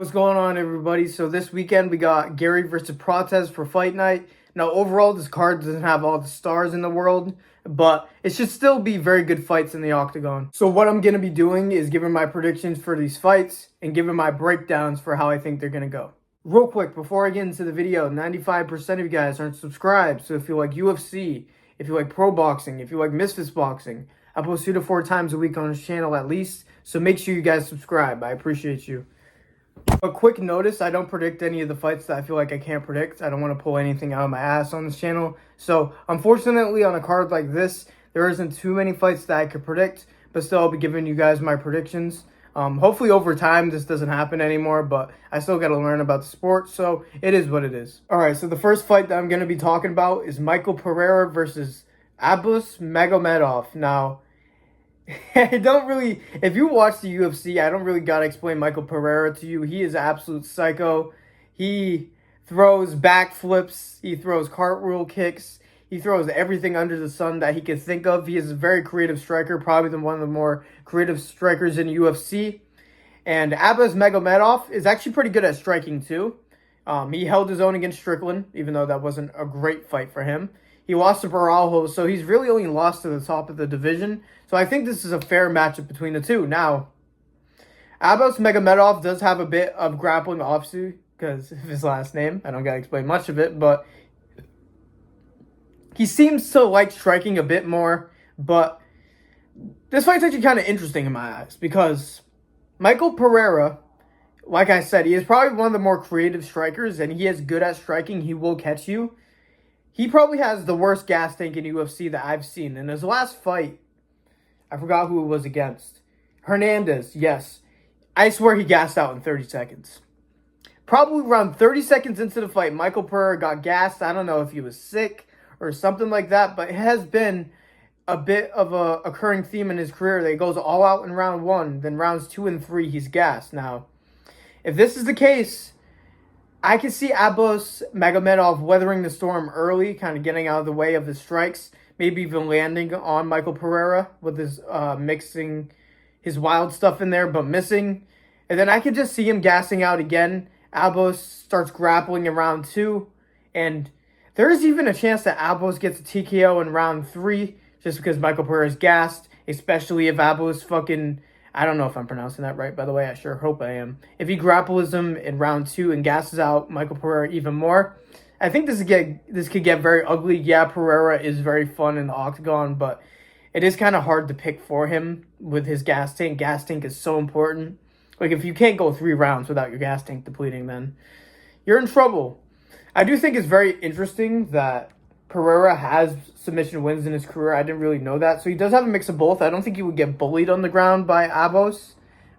What's going on, everybody? So this weekend we got Garry versus Prates for fight night. Now, overall, this card doesn't have all the stars in the world, but it should still be very good fights in the octagon. So what I'm going to be doing is giving my predictions for these fights and giving my breakdowns for how I think they're going to go. Real quick, before I get into the video, 95% of you guys aren't subscribed. So if you like UFC, if you like pro boxing, if you like Misfits boxing, I post 2 to 4 times a week on this channel at least. So make sure you guys subscribe. I appreciate you. A quick notice, I don't predict any of the fights that I feel like I can't predict. I don't want to pull anything out of my ass on this channel. So, unfortunately, on a card like this, there isn't too many fights that I could predict, but still I'll be giving you guys my predictions. Hopefully over time this doesn't happen anymore, but I still got to learn about the sport, so it is what it is. Alright, so the first fight that I'm going to be talking about is Michael Pereira versus Abus Magomedov. Now, if you watch the UFC, I don't really gotta explain Michael Pereira to you. He is an absolute psycho. He throws backflips, he throws cartwheel kicks, he throws everything under the sun that he can think of. He is a very creative striker, probably one of the more creative strikers in UFC. And Abus Magomedov is actually pretty good at striking too. He held his own against Strickland, even though that wasn't a great fight for him. He lost to Baralho, so he's really only lost to the top of the division. So I think this is a fair matchup between the two. Now, Abus Magomedov does have a bit of grappling offsuit because of his last name. I don't got to explain much of it, but he seems to like striking a bit more. But this fight's actually kind of interesting in my eyes because Michael Pereira, like I said, he is probably one of the more creative strikers, and he is good at striking. He will catch you. He probably has the worst gas tank in UFC that I've seen. In his last fight, I forgot who it was against. Hernandez, yes. I swear he gassed out in 30 seconds. Probably around 30 seconds into the fight, Michael Pereira got gassed. I don't know if he was sick or something like that, but it has been a bit of a occurring theme in his career that he goes all out in round 1, then rounds 2 and 3, he's gassed. Now, if this is the case, I can see Abus Magomedov weathering the storm early, kind of getting out of the way of the strikes, maybe even landing on Michael Pereira with his mixing his wild stuff in there, but missing. And then I could just see him gassing out again. Abus starts grappling in round 2, and there is even a chance that Abus gets a TKO in round 3, just because Michael Pereira is gassed, especially if Abus fucking... I don't know if I'm pronouncing that right, by the way. I sure hope I am. If he grapples him in round 2 and gasses out Michael Pereira even more, I think this could get very ugly. Yeah, Pereira is very fun in the octagon, but it is kind of hard to pick for him with his gas tank. Gas tank is so important. Like, if you can't go 3 rounds without your gas tank depleting, then you're in trouble. I do think it's very interesting that Pereira has submission wins in his career. I didn't really know that. So he does have a mix of both. I don't think he would get bullied on the ground by Abus.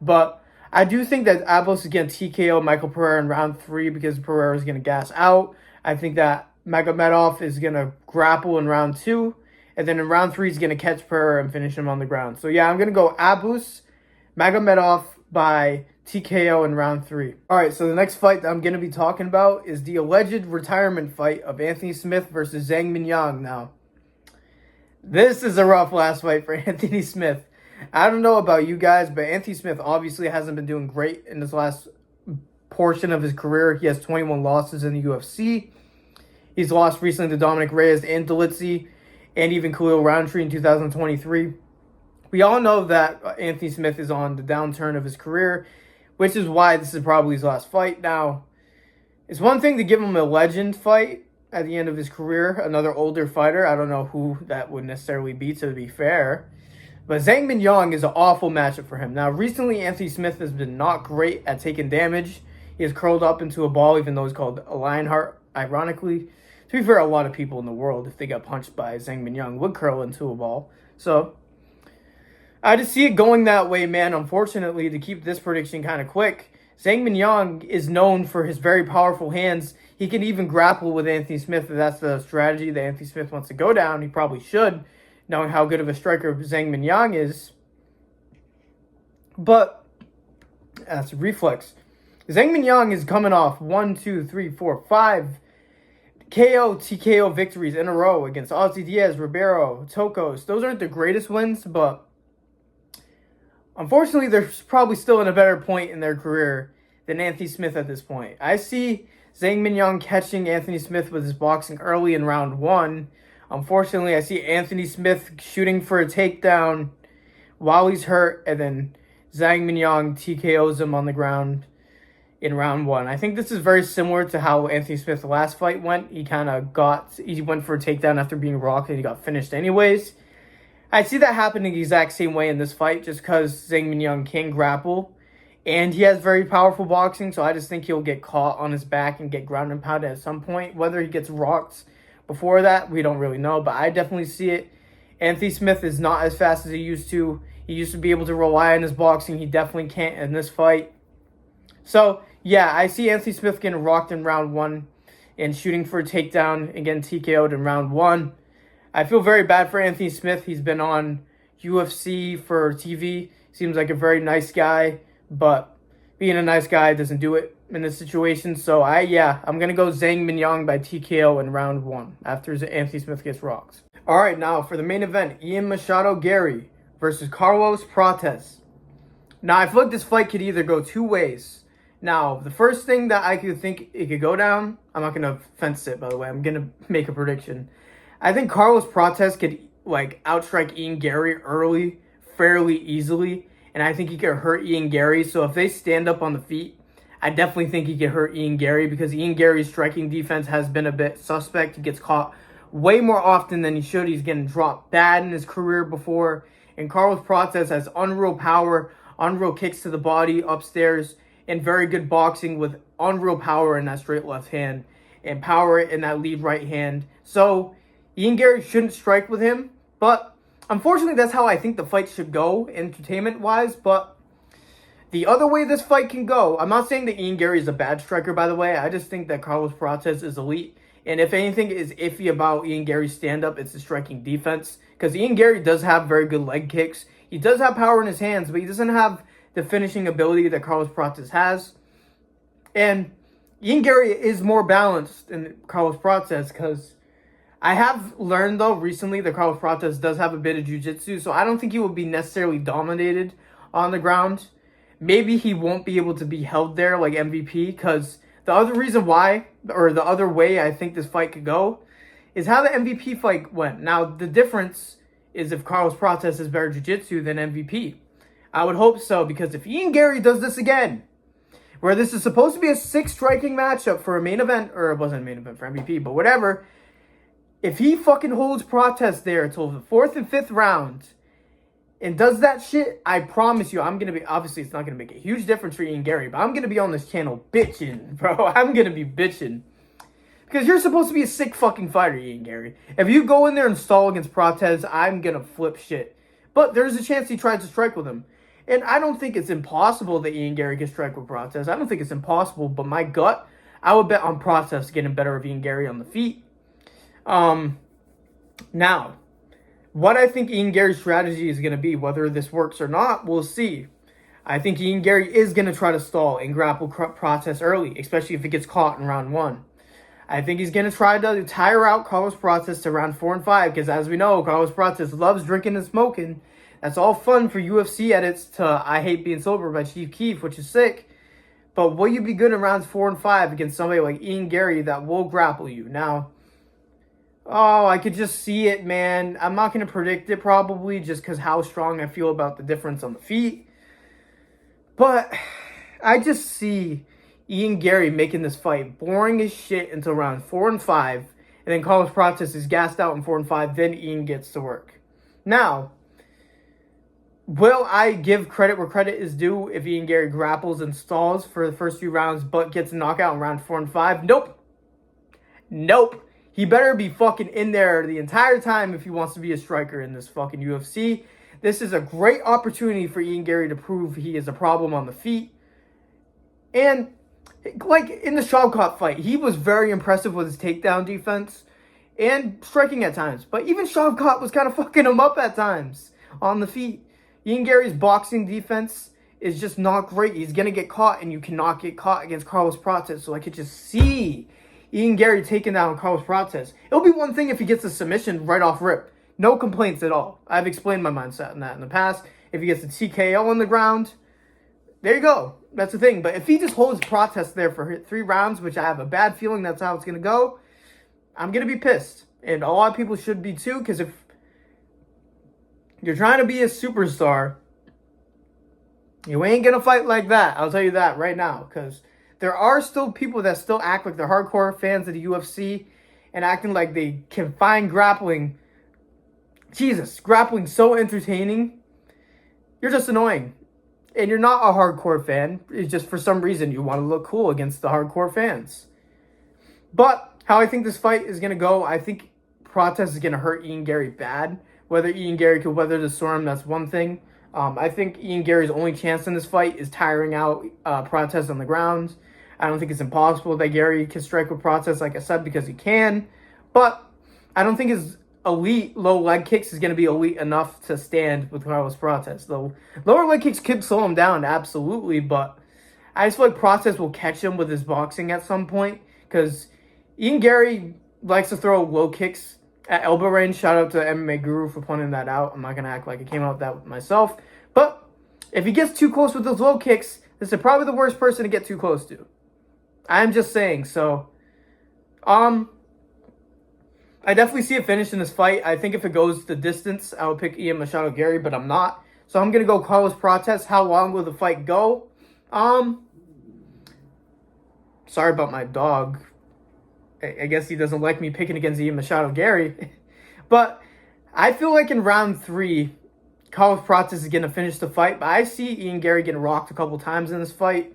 But I do think that Abus is going to TKO Michael Pereira in round 3 because Pereira is going to gas out. I think that Magomedov is going to grapple in round 2. And then in round 3, he's going to catch Pereira and finish him on the ground. So yeah, I'm going to go Abus Magomedov by TKO in round 3. Alright, so the next fight that I'm going to be talking about is the alleged retirement fight of Anthony Smith versus Zhang Mingyang. Now, this is a rough last fight for Anthony Smith. I don't know about you guys, but Anthony Smith obviously hasn't been doing great in this last portion of his career. He has 21 losses in the UFC. He's lost recently to Dominic Reyes and Dolitzy, and even Khalil Roundtree in 2023. We all know that Anthony Smith is on the downturn of his career, which is why this is probably his last fight. Now, it's one thing to give him a legend fight at the end of his career, another older fighter. I don't know who that would necessarily be, to be fair. But Zhang Mingyang is an awful matchup for him. Now, recently, Anthony Smith has been not great at taking damage. He has curled up into a ball, even though he's called a Lionheart, ironically. To be fair, a lot of people in the world, if they got punched by Zhang Mingyang, would curl into a ball. So I just see it going that way, man. Unfortunately, to keep this prediction kind of quick, Zhang Mingyang is known for his very powerful hands. He can even grapple with Anthony Smith if that's the strategy that Anthony Smith wants to go down. He probably should, knowing how good of a striker Zhang Mingyang is. But that's a reflex. Zhang Mingyang is coming off 5 KO, TKO victories in a row against Ozzy Diaz, Ribeiro, Tokos. Those aren't the greatest wins, but unfortunately, they're probably still in a better point in their career than Anthony Smith at this point. I see Zhang Mingyang catching Anthony Smith with his boxing early in round 1. Unfortunately, I see Anthony Smith shooting for a takedown while he's hurt, and then Zhang Mingyang TKOs him on the ground in round 1. I think this is very similar to how Anthony Smith's last fight went. He went for a takedown after being rocked and he got finished anyways. I see that happening the exact same way in this fight just because Zhang Mingyang can grapple. And he has very powerful boxing, so I just think he'll get caught on his back and get ground and pounded at some point. Whether he gets rocked before that, we don't really know, but I definitely see it. Anthony Smith is not as fast as he used to. He used to be able to rely on his boxing. He definitely can't in this fight. So, yeah, I see Anthony Smith getting rocked in round 1 and shooting for a takedown and getting TKO'd in round 1. I feel very bad for Anthony Smith. He's been on UFC for TV. Seems like a very nice guy, but being a nice guy doesn't do it in this situation. So, I'm going to go Zhang Mingyang by TKO in round 1 after Anthony Smith gets rocked. All right, now for the main event, Ian Machado Garry versus Carlos Prates. Now, I feel like this fight could either go two ways. Now, the first thing that I could think it could go down, I'm not going to fence it, by the way. I'm going to make a prediction. I think Carlos Prates could, outstrike Ian Garry early, fairly easily. And I think he could hurt Ian Garry. So if they stand up on the feet, I definitely think he could hurt Ian Garry because Ian Garry's striking defense has been a bit suspect. He gets caught way more often than he should. He's getting dropped bad in his career before. And Carlos Prates has unreal power, unreal kicks to the body upstairs, and very good boxing with unreal power in that straight left hand and power in that lead right hand. So Ian Garry shouldn't strike with him, but unfortunately that's how I think the fight should go entertainment-wise. But the other way this fight can go, I'm not saying that Ian Garry is a bad striker, by the way. I just think that Carlos Prates is elite. And if anything is iffy about Ian Garry's stand-up, it's the striking defense. Because Ian Garry does have very good leg kicks. He does have power in his hands, but he doesn't have the finishing ability that Carlos Prates has. And Ian Garry is more balanced than Carlos Prates because I have learned, though, recently that Carlos Prates does have a bit of jiu-jitsu, so I don't think he will be necessarily dominated on the ground. Maybe he won't be able to be held there like MVP, because the other reason why, or the other way I think this fight could go, is how the MVP fight went. Now, the difference is if Carlos Prates has better jiu-jitsu than MVP. I would hope so, because if Ian Garry does this again, where this is supposed to be a 6 striking matchup for a main event, or it wasn't a main event for MVP, but whatever, if he fucking holds Prates there until the 4th and 5th round and does that shit, I promise you, I'm going to be, obviously it's not going to make a huge difference for Ian Garry, but I'm going to be on this channel bitching, bro. I'm going to be bitching. Because you're supposed to be a sick fucking fighter, Ian Garry. If you go in there and stall against Prates, I'm going to flip shit. But there's a chance he tries to strike with him. And I don't think it's impossible that Ian Garry can strike with Prates. I don't think it's impossible, but my gut, I would bet on Prates getting better of Ian Garry on the feet. Now, what I think Ian Garry's strategy is going to be, whether this works or not, we'll see. I think Ian Garry is going to try to stall and grapple Prates early, especially if it gets caught in round 1. I think he's going to try to tire out Carlos Prates to round 4 and 5, because as we know, Carlos Prates loves drinking and smoking. That's all fun for UFC edits to I Hate Being Sober by Chief Keef, which is sick. But will you be good in rounds 4 and 5 against somebody like Ian Garry that will grapple you? Now, I could just see it, man. I'm not going to predict it probably just because how strong I feel about the difference on the feet. But I just see Ian Garry making this fight boring as shit until round 4 and 5. And then Carlos Prates is gassed out in 4 and 5. Then Ian gets to work. Now, will I give credit where credit is due if Ian Garry grapples and stalls for the first few rounds but gets a knockout in round 4 and 5? Nope. Nope. He better be fucking in there the entire time if he wants to be a striker in this fucking UFC. This is a great opportunity for Ian Garry to prove he is a problem on the feet. And, like, in the Shavkat fight, he was very impressive with his takedown defense and striking at times. But even Shavkat was kind of fucking him up at times on the feet. Ian Garry's boxing defense is just not great. He's going to get caught, and you cannot get caught against Carlos Prates. So I could just see Ian Garry taking down Carlos Prates. It'll be one thing if he gets a submission right off rip. No complaints at all. I've explained my mindset on that in the past. If he gets a TKO on the ground, there you go. That's the thing. But if he just holds Prates there for 3 rounds, which I have a bad feeling that's how it's going to go, I'm going to be pissed. And a lot of people should be too, because if you're trying to be a superstar, you ain't going to fight like that. I'll tell you that right now, because there are still people that still act like they're hardcore fans of the UFC and acting like they can find grappling. Jesus, grappling so entertaining. You're just annoying. And you're not a hardcore fan. It's just for some reason you want to look cool against the hardcore fans. But how I think this fight is going to go, I think Prates is going to hurt Ian Garry bad. Whether Ian Garry could weather the storm, that's one thing. I think Ian Garry's only chance in this fight is tiring out Prates on the ground. I don't think it's impossible that Garry can strike with Prates, like I said, because he can. But I don't think his elite low leg kicks is going to be elite enough to stand with Carlos Prates. The lower leg kicks could slow him down, absolutely. But I just feel like Prates will catch him with his boxing at some point. Because Ian Garry likes to throw low kicks at elbow range. Shout out to MMA Guru for pointing that out. I'm not going to act like I came out with that myself. But if he gets too close with those low kicks, this is probably the worst person to get too close to. I'm just saying. So, I definitely see a finish in this fight. I think if it goes the distance, I would pick Ian Machado Garry, but I'm not. So I'm going to go Carlos Prates. How long will the fight go? Sorry about my dog. I guess he doesn't like me picking against Ian Machado Garry. But I feel like in round 3, Carlos Prates is going to finish the fight. But I see Ian Garry getting rocked a couple times in this fight.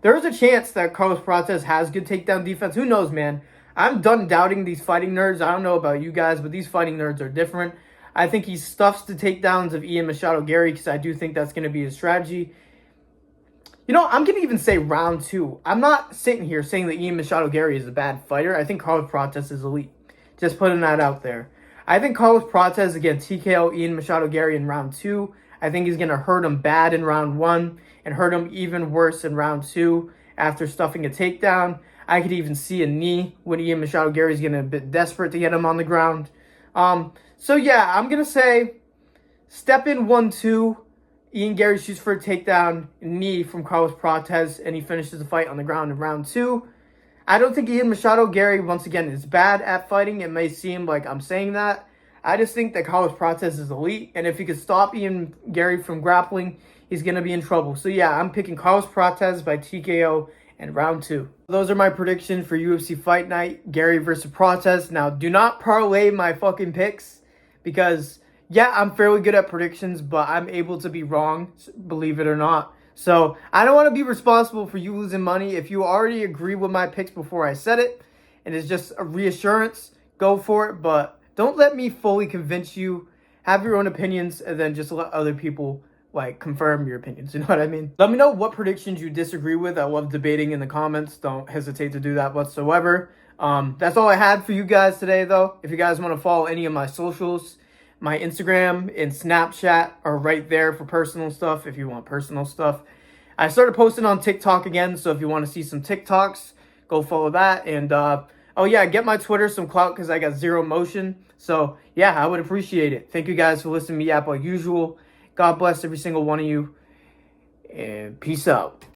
There is a chance that Carlos Prates has good takedown defense. Who knows, man? I'm done doubting these fighting nerds. I don't know about you guys, but these fighting nerds are different. I think he stuffs the takedowns of Ian Machado Garry because I do think that's going to be his strategy. You know, I'm going to even say round 2. I'm not sitting here saying that Ian Machado Garry is a bad fighter. I think Carlos Prates is elite. Just putting that out there. I think Carlos Prates is going to TKO Ian Machado Garry in round 2. I think he's going to hurt him bad in round 1 and hurt him even worse in round 2 after stuffing a takedown. I could even see a knee when Ian Machado Garry is getting a bit desperate to get him on the ground. So yeah, I'm going to say step in 1-2. Ian Garry shoots for a takedown, knee from Carlos Prates, and he finishes the fight on the ground in round 2. I don't think Ian Machado Garry, once again, is bad at fighting. It may seem like I'm saying that. I just think that Carlos Prates is elite, and if he could stop Ian Garry from grappling, he's going to be in trouble. So yeah, I'm picking Carlos Prates by TKO in round 2. Those are my predictions for UFC Fight Night, Garry versus Prates. Now, do not parlay my fucking picks, because yeah, I'm fairly good at predictions, but I'm able to be wrong, believe it or not. So I don't want to be responsible for you losing money. If you already agree with my picks before I said it, and it's just a reassurance, go for it. But don't let me fully convince you. Have your own opinions, and then just let other people like confirm your opinions. You know what I mean? Let me know what predictions you disagree with. I love debating in the comments. Don't hesitate to do that whatsoever. That's all I had for you guys today, though. If you guys want to follow any of my socials, my Instagram and Snapchat are right there for personal stuff if you want personal stuff. I started posting on TikTok again, so if you want to see some TikToks, go follow that. And, oh yeah, get my Twitter some clout because I got 0 motion. So, yeah, I would appreciate it. Thank you guys for listening to me yap like usual. God bless every single one of you. And peace out.